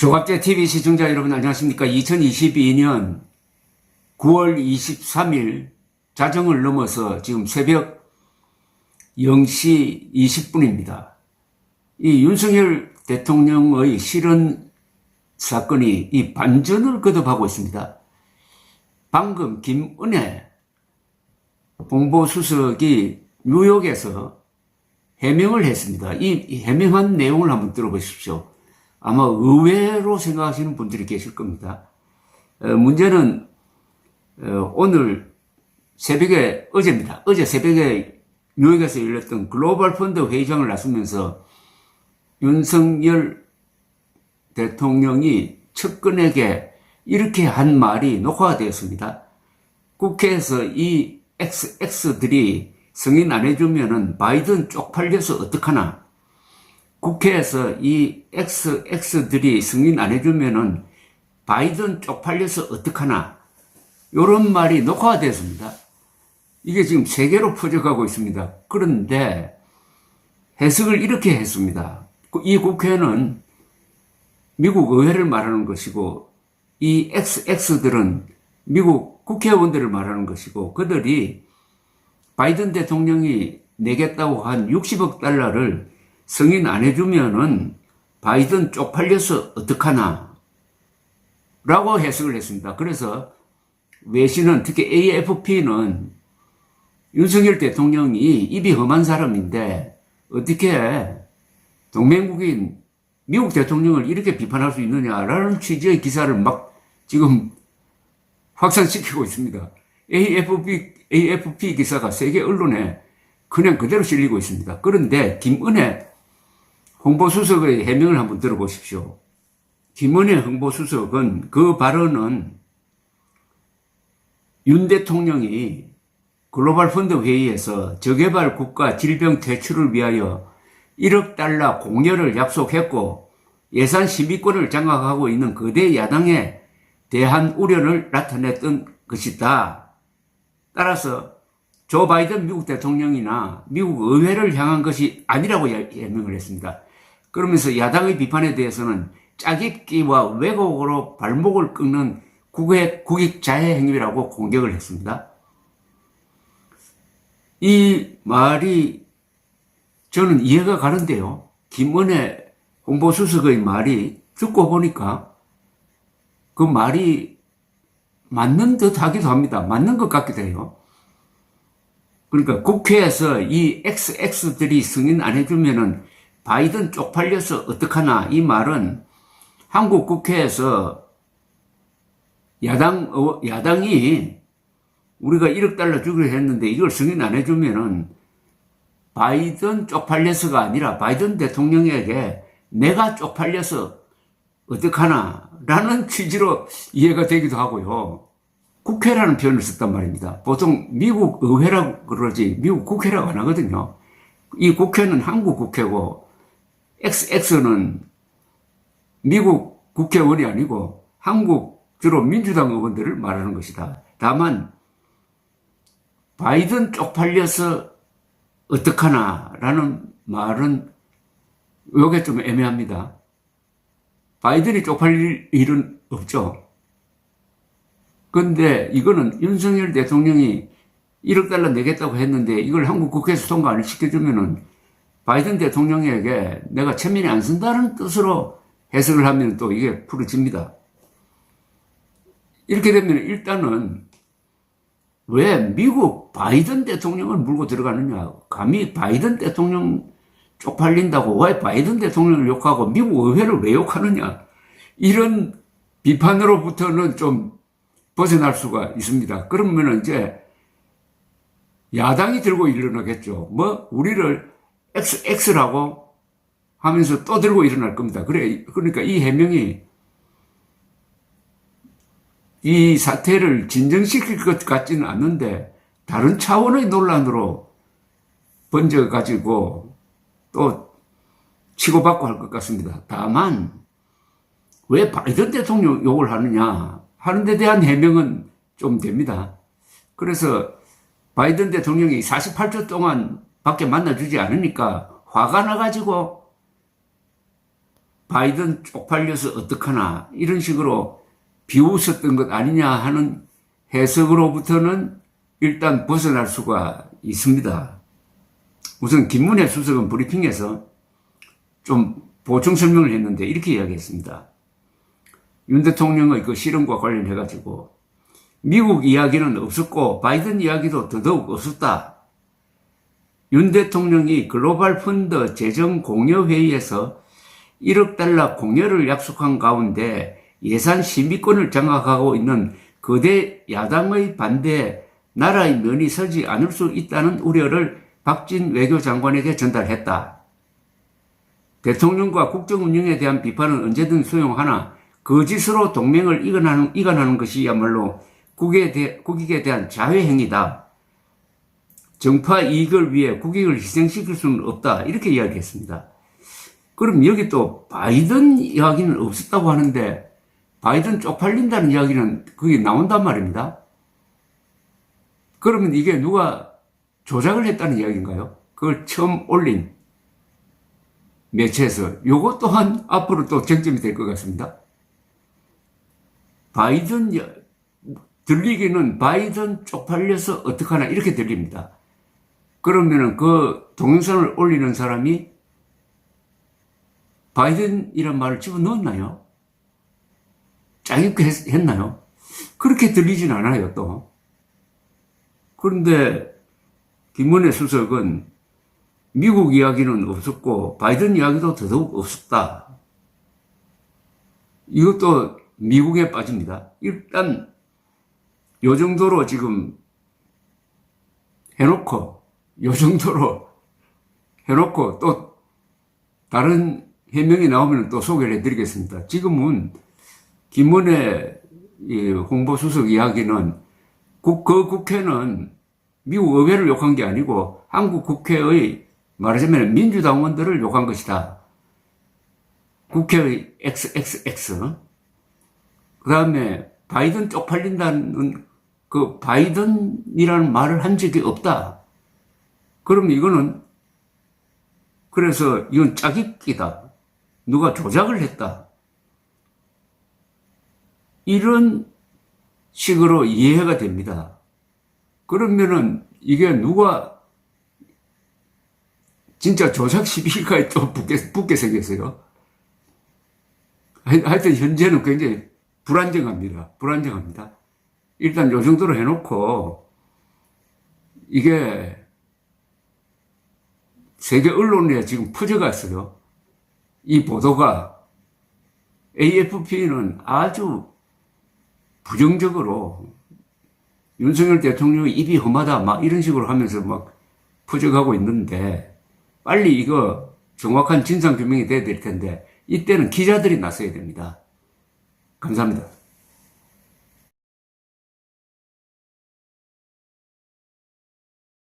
조갑제 TV 시청자 여러분 안녕하십니까? 2022년 9월 23일 자정을 넘어서 지금 새벽 0시 20분입니다. 이 윤석열 대통령의 실언 사건이 이 반전을 거듭하고 있습니다. 방금 김은혜 홍보수석이 뉴욕에서 해명을 했습니다. 이 해명한 내용을 한번 들어보십시오. 아마 의외로 생각하시는 분들이 계실 겁니다. 문제는 오늘 새벽에 어제입니다. 어제 새벽에 뉴욕에서 열렸던 글로벌 펀드 회의장을 나서면서 윤석열 대통령이 측근에게 이렇게 한 말이 녹화가 되었습니다. 국회에서 이 XX들이 승인 안 해주면은 바이든 쪽팔려서 어떡하나. 국회에서 이 XX들이 승인 안 해주면은 바이든 쪽팔려서 어떡하나. 요런 말이 녹화가 됐습니다. 이게 지금 세계로 퍼져가고 있습니다. 그런데 해석을 이렇게 했습니다. 이 국회는 미국 의회를 말하는 것이고 이 XX들은 미국 국회의원들을 말하는 것이고 그들이 바이든 대통령이 내겠다고 한 60억 달러를 승인 안 해주면은 바이든 쪽팔려서 어떡하나 라고 해석을 했습니다. 그래서 외신은 특히 AFP는 윤석열 대통령이 입이 험한 사람인데 어떻게 동맹국인 미국 대통령을 이렇게 비판할 수 있느냐라는 취지의 기사를 막 지금 확산시키고 있습니다. AFP 기사가 세계 언론에 그냥 그대로 실리고 있습니다. 그런데 김은혜 홍보수석의 해명을 한번 들어보십시오. 김은혜 홍보수석은 그 발언은 윤 대통령이 글로벌 펀드 회의에서 저개발 국가 질병 퇴출을 위하여 1억 달러 공여를 약속했고 예산 심의권을 장악하고 있는 거대 야당에 대한 우려를 나타냈던 것이다. 따라서 조 바이든 미국 대통령이나 미국 의회를 향한 것이 아니라고 해명을 했습니다. 그러면서 야당의 비판에 대해서는 짜깁기와 왜곡으로 발목을 끊는 국익 자해 행위라고 공격을 했습니다. 이 말이 저는 이해가 가는데요. 김은혜 홍보수석의 말이 듣고 보니까 그 말이 맞는 듯 하기도 합니다. 맞는 것 같기도 해요. 그러니까 국회에서 이 XX들이 승인 안 해주면은 바이든 쪽팔려서 어떡하나. 이 말은 한국 국회에서 야당이 우리가 1억 달러 주기로 했는데 이걸 승인 안 해주면은 바이든 쪽팔려서가 아니라 바이든 대통령에게 내가 쪽팔려서 어떡하나 라는 취지로 이해가 되기도 하고요. 국회라는 표현을 썼단 말입니다. 보통 미국 의회라고 그러지 미국 국회라고 안 하거든요. 이 국회는 한국 국회고 XX는 미국 국회의원이 아니고 한국 주로 민주당 의원들을 말하는 것이다. 다만 바이든 쪽팔려서 어떡하나 라는 말은 이게 좀 애매합니다. 바이든이 쪽팔릴 일은 없죠. 그런데 이거는 윤석열 대통령이 1억 달러 내겠다고 했는데 이걸 한국 국회에서 통과 안 시켜주면은 바이든 대통령에게 내가 체면이 안 쓴다는 뜻으로 해석을 하면 또 이게 풀어집니다. 이렇게 되면 일단은 왜 미국 바이든 대통령을 물고 들어가느냐. 감히 바이든 대통령 쪽팔린다고 왜 바이든 대통령을 욕하고 미국 의회를 왜 욕하느냐. 이런 비판으로부터는 좀 벗어날 수가 있습니다. 그러면 이제 야당이 들고 일어나겠죠. 우리를 XX라고 하면서 또 들고 일어날 겁니다. 그러니까 이 해명이 이 사태를 진정시킬 것 같지는 않는데 다른 차원의 논란으로 번져가지고 또 치고받고 할 것 같습니다. 다만 왜 바이든 대통령 욕을 하느냐 하는 데 대한 해명은 좀 됩니다. 그래서 바이든 대통령이 48초 동안 밖에 만나주지 않으니까 화가 나가지고 바이든 쪽팔려서 어떡하나 이런 식으로 비웃었던 것 아니냐 하는 해석으로부터는 일단 벗어날 수가 있습니다. 우선 김문혜 수석은 브리핑에서 좀 보충 설명을 했는데 이렇게 이야기했습니다. 윤 대통령의 그 실언과 관련해가지고 미국 이야기는 없었고 바이든 이야기도 더더욱 없었다. 윤 대통령이 글로벌 펀드 재정 공여 회의에서 1억 달러 공여를 약속한 가운데 예산 심의권을 장악하고 있는 거대 야당의 반대에 나라의 면이 서지 않을 수 있다는 우려를 박진 외교장관에게 전달했다. 대통령과 국정 운영에 대한 비판은 언제든 수용하나 거짓으로 동맹을 이간하는 것이야말로 국익에 대한 자회행위다. 정파 이익을 위해 국익을 희생시킬 수는 없다. 이렇게 이야기했습니다. 그럼 여기 또 바이든 이야기는 없었다고 하는데 바이든 쪽팔린다는 이야기는 그게 나온단 말입니다. 그러면 이게 누가 조작을 했다는 이야기인가요? 그걸 처음 올린 매체에서 요것 또한 앞으로 또 쟁점이 될 것 같습니다. 바이든 들리기는 바이든 쪽팔려서 어떡하나 이렇게 들립니다. 그러면은 그 동영상을 올리는 사람이 바이든이란 말을 집어넣었나요? 짜깁게 했나요? 그렇게 들리진 않아요, 또. 그런데 김문혜 수석은 미국 이야기는 없었고 바이든 이야기도 더더욱 없었다. 이것도 미국에 빠집니다. 일단 요 정도로 지금 해놓고 또 다른 해명이 나오면 또 소개를 해드리겠습니다. 지금은 김문혜 홍보수석 이야기는 그 국회는 미국 의회를 욕한 게 아니고 한국 국회의 말하자면 민주당원들을 욕한 것이다. 국회의 XXX. 그 다음에 바이든 쪽팔린다는 그 바이든이라는 말을 한 적이 없다. 그럼 그래서 이건 짜깁기다. 누가 조작을 했다. 이런 식으로 이해가 됩니다. 그러면은 이게 누가 진짜 조작 시비가에 또 붙게 생겼어요. 하여튼 현재는 굉장히 불안정합니다. 일단 요 정도로 해놓고 이게 세계 언론에 지금 퍼져갔어요. 이 보도가 AFP는 아주 부정적으로 윤석열 대통령의 입이 험하다 막 이런 식으로 하면서 막 퍼져가고 있는데 빨리 이거 정확한 진상규명이 돼야 될 텐데 이때는 기자들이 나서야 됩니다. 감사합니다.